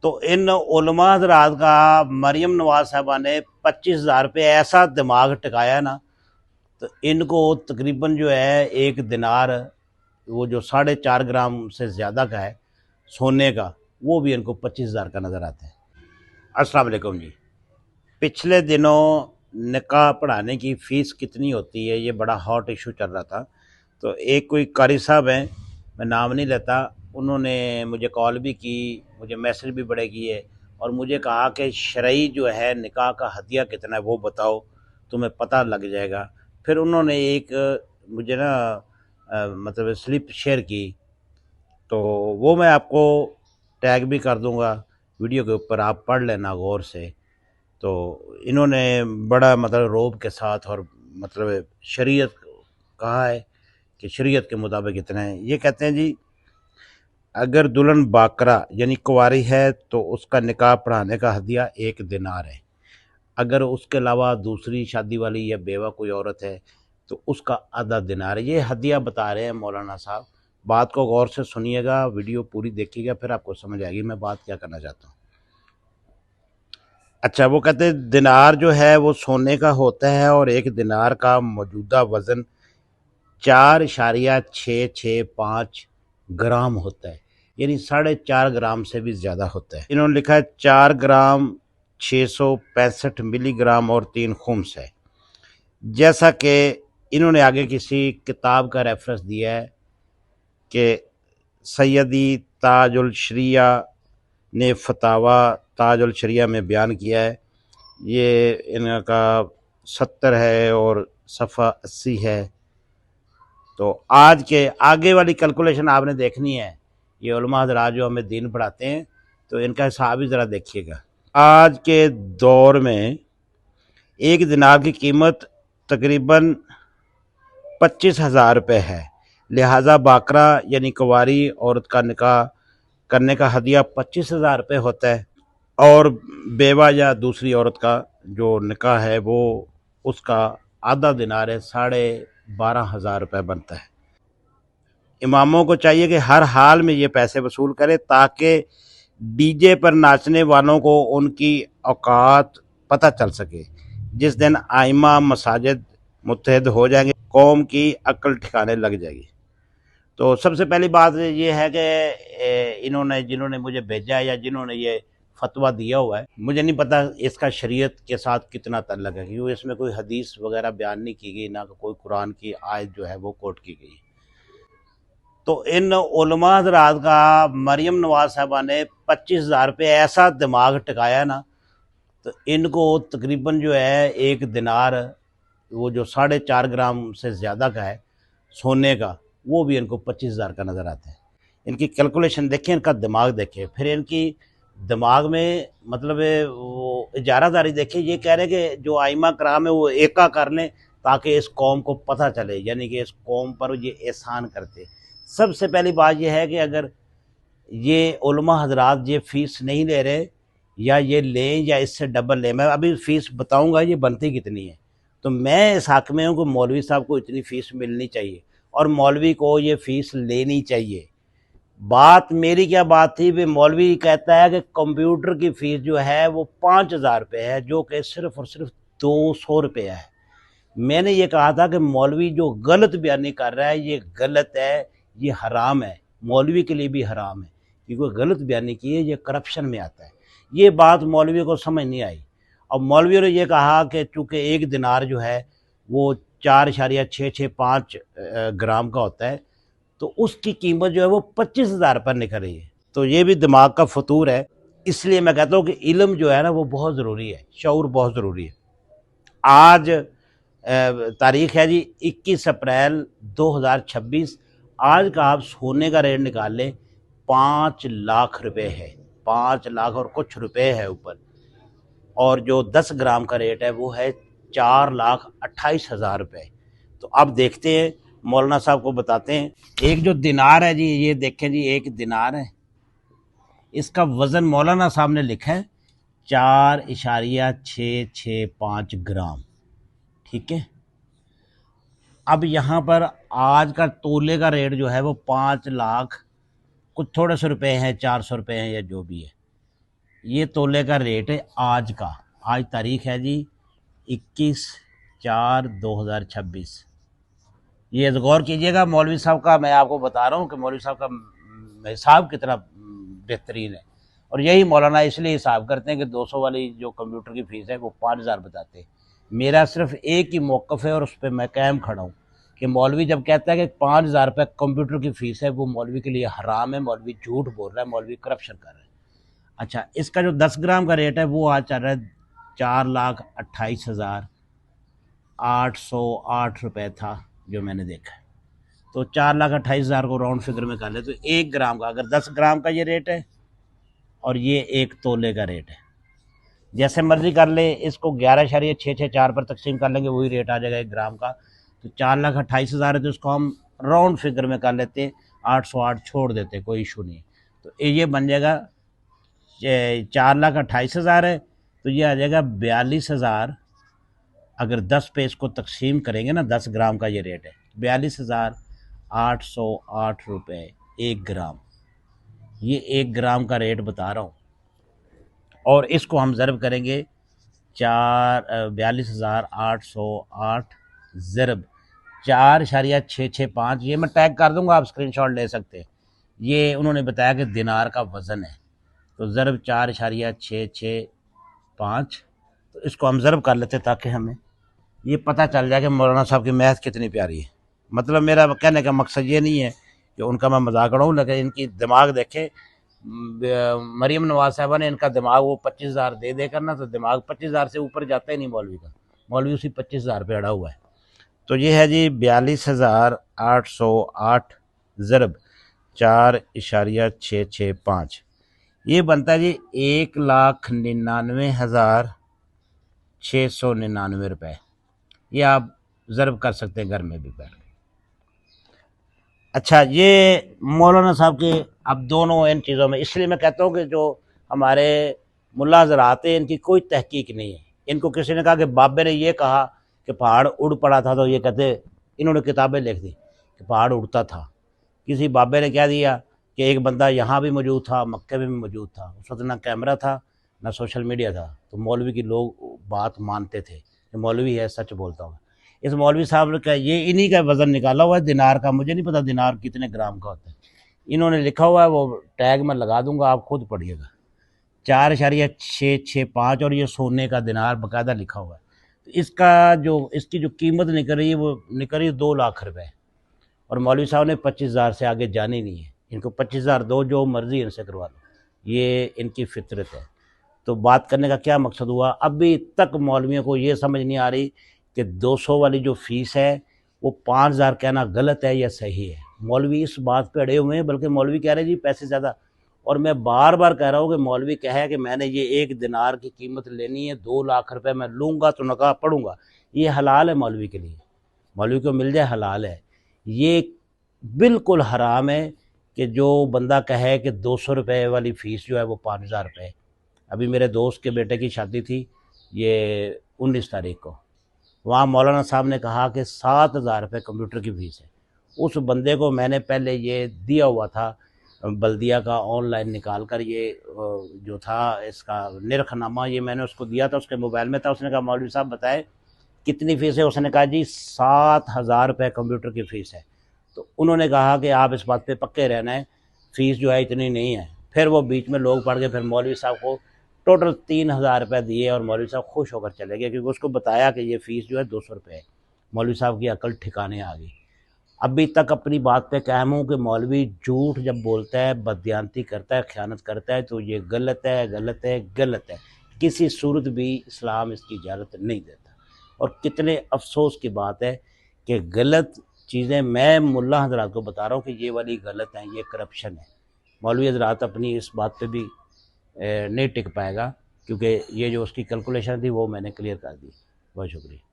تو ان علماء حضرات کا مریم نواز صاحبہ نے 25,000 روپے ایسا دماغ ٹکایا نا، تو ان کو تقریباً جو ہے ایک دینار، وہ جو 4.5 گرام سے زیادہ کا ہے سونے کا، وہ بھی ان کو 25,000 کا نظر آتا ہے۔ السلام علیکم جی۔ پچھلے دنوں نکاح پڑھانے کی فیس کتنی ہوتی ہے، یہ بڑا ہاٹ ایشو چل رہا تھا۔ تو ایک کوئی قاری صاحب ہیں، میں نام نہیں لیتا، انہوں نے مجھے کال بھی کی، مجھے میسج بھی بڑے کیے، اور مجھے کہا کہ شرعی جو ہے نکاح کا ہدیہ کتنا ہے وہ بتاؤ، تمہیں پتہ لگ جائے گا۔ پھر انہوں نے ایک مجھے نا مطلب سلپ شیئر کی، تو وہ میں آپ کو ٹیگ بھی کر دوں گا ویڈیو کے اوپر، آپ پڑھ لینا غور سے۔ تو انہوں نے بڑا مطلب روب کے ساتھ اور مطلب شریعت کہا ہے کہ شریعت کے مطابق اتنا ہے۔ یہ کہتے ہیں جی، اگر دلہن باکرہ یعنی کنواری ہے تو اس کا نکاح پڑھانے کا ہدیہ 1 دینار ہے۔ اگر اس کے علاوہ دوسری شادی والی یا بیوہ کوئی عورت ہے تو اس کا آدھا دینار ہے۔ یہ ہدیہ بتا رہے ہیں مولانا صاحب، بات کو غور سے سنیے گا، ویڈیو پوری دیکھیے گا، پھر آپ کو سمجھ آئے گی میں بات کیا کرنا چاہتا ہوں۔ اچھا، وہ کہتے ہیں دینار جو ہے وہ سونے کا ہوتا ہے، اور 1 دینار کا موجودہ وزن 4.665 گرام ہوتا ہے، یعنی 4.5 گرام سے بھی زیادہ ہوتا ہے۔ انہوں نے لکھا ہے 4 گرام 665 ملی گرام اور 3 خمس ہے۔ جیسا کہ انہوں نے آگے کسی کتاب کا ریفرنس دیا ہے کہ سیدی تاج الشریعہ نے فتاوی تاج الشریعہ میں بیان کیا ہے، یہ ان کا 70 ہے اور صفحہ 80 ہے۔ تو آج کے آگے والی کیلکولیشن آپ نے دیکھنی ہے، یہ علماء حضرات جو ہمیں دین پڑھاتے ہیں تو ان کا حساب ہی ذرا دیکھیے گا۔ آج کے دور میں 1 دینار کی قیمت تقریباً 25,000 روپے ہے، لہٰذا باکرہ یعنی کنواری عورت کا نکاح کرنے کا ہدیہ 25,000 روپے ہوتا ہے، اور بیوہ یا دوسری عورت کا جو نکاح ہے وہ اس کا آدھا دینار ہے، 12,500 روپے بنتا ہے۔ اماموں کو چاہیے کہ ہر حال میں یہ پیسے وصول کرے تاکہ ڈی جے پر ناچنے والوں کو ان کی اوقات پتہ چل سکے۔ جس دن ائمہ مساجد متحد ہو جائیں گے قوم کی عقل ٹھکانے لگ جائے گی۔ تو سب سے پہلی بات یہ ہے کہ جنہوں نے مجھے بھیجا ہے یا جنہوں نے یہ فتویٰ دیا ہوا ہے، مجھے نہیں پتہ اس کا شریعت کے ساتھ کتنا تعلق ہے، کیونکہ اس میں کوئی حدیث وغیرہ بیان نہیں کی گئی، نہ کوئی قرآن کی آیت جو ہے وہ کوٹ کی گئی۔ تو ان علماء حضرات کا مریم نواز صاحبہ نے 25,000 روپے ایسا دماغ ٹکایا نا، تو ان کو تقریباً جو ہے 1 دینار، وہ جو 4.5 گرام سے زیادہ کا ہے سونے کا، وہ بھی ان کو 25,000 کا نظر آتا ہے۔ ان کی کیلکولیشن دیکھیں، ان کا دماغ دیکھیں، پھر ان کی دماغ میں مطلب وہ اجارہ داری دیکھیں۔ یہ کہہ رہے ہیں کہ جو ائمہ کرام ہے وہ ایکا کر لیں تاکہ اس قوم کو پتہ چلے، یعنی کہ اس قوم پر یہ احسان کرتے۔ سب سے پہلی بات یہ ہے کہ اگر یہ علماء حضرات یہ فیس نہیں لے رہے، یا یہ لیں یا اس سے ڈبل لیں، میں ابھی فیس بتاؤں گا یہ بنتی کتنی ہے، تو میں اس حق میں ہوں کہ مولوی صاحب کو اتنی فیس ملنی چاہیے اور مولوی کو یہ فیس لینی چاہیے۔ بات میری کیا بات تھی، بھی مولوی کہتا ہے کہ کمپیوٹر کی فیس جو ہے وہ 5,000 روپے ہے، جو کہ صرف اور صرف 200 روپے ہے۔ میں نے یہ کہا تھا کہ مولوی جو غلط بیانی کر رہا ہے یہ غلط ہے، یہ حرام ہے، مولوی کے لیے بھی حرام ہے، کیونکہ غلط بیانی کی ہے، یہ کرپشن میں آتا ہے۔ یہ بات مولوی کو سمجھ نہیں آئی، اور مولویوں نے یہ کہا کہ چونکہ 1 دینار جو ہے وہ 4.665 گرام کا ہوتا ہے، تو اس کی قیمت جو ہے وہ 25,000 پر نکل رہی ہے۔ تو یہ بھی دماغ کا فطور ہے۔ اس لیے میں کہتا ہوں کہ علم جو ہے نا وہ بہت ضروری ہے، شعور بہت ضروری ہے۔ آج تاریخ ہے جی 21 اپریل 2026، آج کا آپ سونے کا ریٹ نکال لیں 5 لاکھ روپے ہے، 5 لاکھ اور کچھ روپے ہے اوپر، اور جو 10 گرام کا ریٹ ہے وہ ہے 4,28,000 روپے۔ تو اب دیکھتے ہیں، مولانا صاحب کو بتاتے ہیں۔ ایک جو دینار ہے جی، یہ دیکھیں جی، 1 دینار ہے، اس کا وزن مولانا صاحب نے لکھا ہے 4.665 گرام، ٹھیک ہے۔ اب یہاں پر آج کا تولے کا ریٹ جو ہے وہ 5 لاکھ کچھ تھوڑے سے روپے ہیں، 400 روپے ہیں یا جو بھی ہے۔ یہ تولے کا ریٹ ہے آج کا، آج تاریخ ہے جی 21/4/2026۔ یہ غور کیجئے گا مولوی صاحب کا، میں آپ کو بتا رہا ہوں کہ مولوی صاحب کا حساب کتنا بہترین ہے۔ اور یہی مولانا اس لیے حساب کرتے ہیں کہ 200 والی جو کمپیوٹر کی فیس ہے وہ 5000 بتاتے ہیں۔ میرا صرف ایک ہی موقف ہے اور اس پہ میں قائم کھڑا ہوں کہ مولوی جب کہتا ہے کہ 5000 روپے کمپیوٹر کی فیس ہے، وہ مولوی کے لیے حرام ہے، مولوی جھوٹ بول رہا ہے، مولوی کرپشن کر رہا ہے۔ اچھا، اس کا جو 10 گرام کا ریٹ ہے وہ آج چل رہا ہے 4,28,808 روپے تھا جو میں نے دیکھا ہے۔ تو 4,28,000 کو راؤنڈ فگر میں کر لے تو 1 گرام کا، اگر 10 گرام کا یہ ریٹ ہے اور یہ 1 تولے کا ریٹ ہے، جیسے مرضی کر لے، اس کو 11.664 پر تقسیم کر لیں گے وہی ریٹ آ جائے گا 1 گرام کا۔ تو 4,28,000 ہے تو اس کو ہم راؤنڈ فگر میں کر لیتے، 808 چھوڑ دیتے، کوئی ایشو نہیں۔ تو یہ بن جائے گا 4,28,000 ہے تو یہ آ جائے گا 42,000۔ اگر 10 پہ اس کو تقسیم کریں گے نا، 10 گرام کا یہ ریٹ ہے 42,808 روپے 1 گرام۔ یہ 1 گرام کا ریٹ بتا رہا ہوں، اور اس کو ہم ضرب کریں گے 42,808 ضرب 4.665۔ یہ میں ٹیگ کر دوں گا، آپ اسکرین شاٹ لے سکتے ہیں۔ یہ انہوں نے بتایا کہ دینار کا وزن ہے، تو ضرب 4.665، تو اس کو ہم ضرب کر لیتے تاکہ ہمیں یہ پتہ چل جائے کہ مولانا صاحب کی میتھ کتنی پیاری ہے۔ مطلب میرا کہنے کا مقصد یہ نہیں ہے کہ ان کا میں مذاق اڑاؤں، لیکن ان کی دماغ دیکھیں، مریم نواز صاحبہ نے ان کا دماغ وہ 25,000 دے کرنا، تو دماغ 25,000 سے اوپر جاتا ہی نہیں مولوی کا، مولوی اسی 25,000 پہ اڑا ہوا ہے۔ تو یہ ہے جی 42,808 ضرب 4.665، یہ بنتا ہے جی 1,99,699 روپے۔ یہ آپ ضرب کر سکتے ہیں گھر میں بھی بیٹھ کے۔ اچھا، یہ مولانا صاحب کے اب دونوں ان چیزوں میں، اس لیے میں کہتا ہوں کہ جو ہمارے ملا حضرات ہیں ان کی کوئی تحقیق نہیں ہے۔ ان کو کسی نے کہا کہ بابے نے یہ کہا کہ پہاڑ اڑ پڑا تھا، تو یہ کہتے انہوں نے کتابیں لکھ دی کہ پہاڑ اڑتا تھا۔ کسی بابے نے کہہ دیا کہ ایک بندہ یہاں بھی موجود تھا، مکے میں بھی موجود تھا، اس وقت نہ کیمرہ تھا نہ سوشل میڈیا تھا، تو مولوی کی لوگ بات مانتے تھے کہ مولوی ہے، سچ بولتا ہوں۔ اس مولوی صاحب نے کہا یہ انہی کا وزن نکالا ہوا ہے دینار کا، مجھے نہیں پتا دینار کتنے گرام کا ہوتا ہے، انہوں نے لکھا ہوا ہے، وہ ٹیگ میں لگا دوں گا، آپ خود پڑھیے گا، 4.665، اور یہ سونے کا دینار باقاعدہ لکھا ہوا ہے۔ اس کی جو قیمت نکل رہی ہے وہ نکل رہی ہے 2 لاکھ روپے، اور مولوی صاحب نے 25,000 سے آگے جانے نہیں ہے، ان کو 25,000 دو، جو مرضی ان سے کروا لو، یہ ان کی فطرت ہے۔ تو بات کرنے کا کیا مقصد ہوا، ابھی تک مولویوں کو یہ سمجھ نہیں آ رہی کہ 200 والی جو فیس ہے وہ 5,000 کہنا غلط ہے یا صحیح ہے۔ مولوی اس بات پہ اڑے ہوئے ہیں، بلکہ مولوی کہہ رہے جی پیسے زیادہ، اور میں بار بار کہہ رہا ہوں کہ مولوی کہے کہ میں نے یہ 1 دینار کی قیمت لینی ہے 2 لاکھ روپے میں لوں گا تو نکاح پڑھوں گا، یہ حلال ہے مولوی کے لیے، مولوی کو مل جائے حلال ہے۔ یہ بالکل حرام ہے کہ جو بندہ کہے کہ 200 روپے والی فیس جو ہے وہ 5,000 روپے ہے۔ ابھی میرے دوست کے بیٹے کی شادی تھی، یہ 19 تاریخ کو، وہاں مولانا صاحب نے کہا کہ 7,000 روپے کمپیوٹر کی فیس ہے۔ اس بندے کو میں نے پہلے یہ دیا ہوا تھا بلدیہ کا آن لائن نکال کر، یہ جو تھا اس کا نرخ نامہ، یہ میں نے اس کو دیا تھا، اس کے موبائل میں تھا۔ اس نے کہا مولوی صاحب بتائے کتنی فیس ہے، اس نے کہا جی 7,000 روپے کمپیوٹر کی فیس ہے۔ تو انہوں نے کہا کہ آپ اس بات پہ پکے رہنا ہے، فیس جو ہے اتنی نہیں ہے۔ پھر وہ بیچ میں لوگ پڑھ گئے، پھر مولوی صاحب کو ٹوٹل 3,000 روپے دیے، اور مولوی صاحب خوش ہو کر چلے گئے، کیونکہ اس کو بتایا کہ یہ فیس جو ہے 200 روپے ہے۔ مولوی صاحب کی عقل ٹھکانے آ گئی۔ ابھی تک اپنی بات پہ قائم ہوں کہ مولوی جھوٹ جب بولتا ہے، بددیانتی کرتا ہے، خیانت کرتا ہے، تو یہ غلط ہے، غلط ہے، غلط ہے، کسی صورت بھی اسلام اس کی اجازت نہیں دیتا۔ اور کتنے افسوس کی بات ہے کہ غلط چیزیں میں ملا حضرات کو بتا رہا ہوں کہ یہ والی غلط ہیں، یہ کرپشن ہے۔ مولوی حضرات اپنی اس بات پہ بھی نہیں ٹک پائے گا، کیونکہ یہ جو اس کی کیلکولیشن تھی وہ میں نے کلیئر کر دی۔ بہت شکریہ۔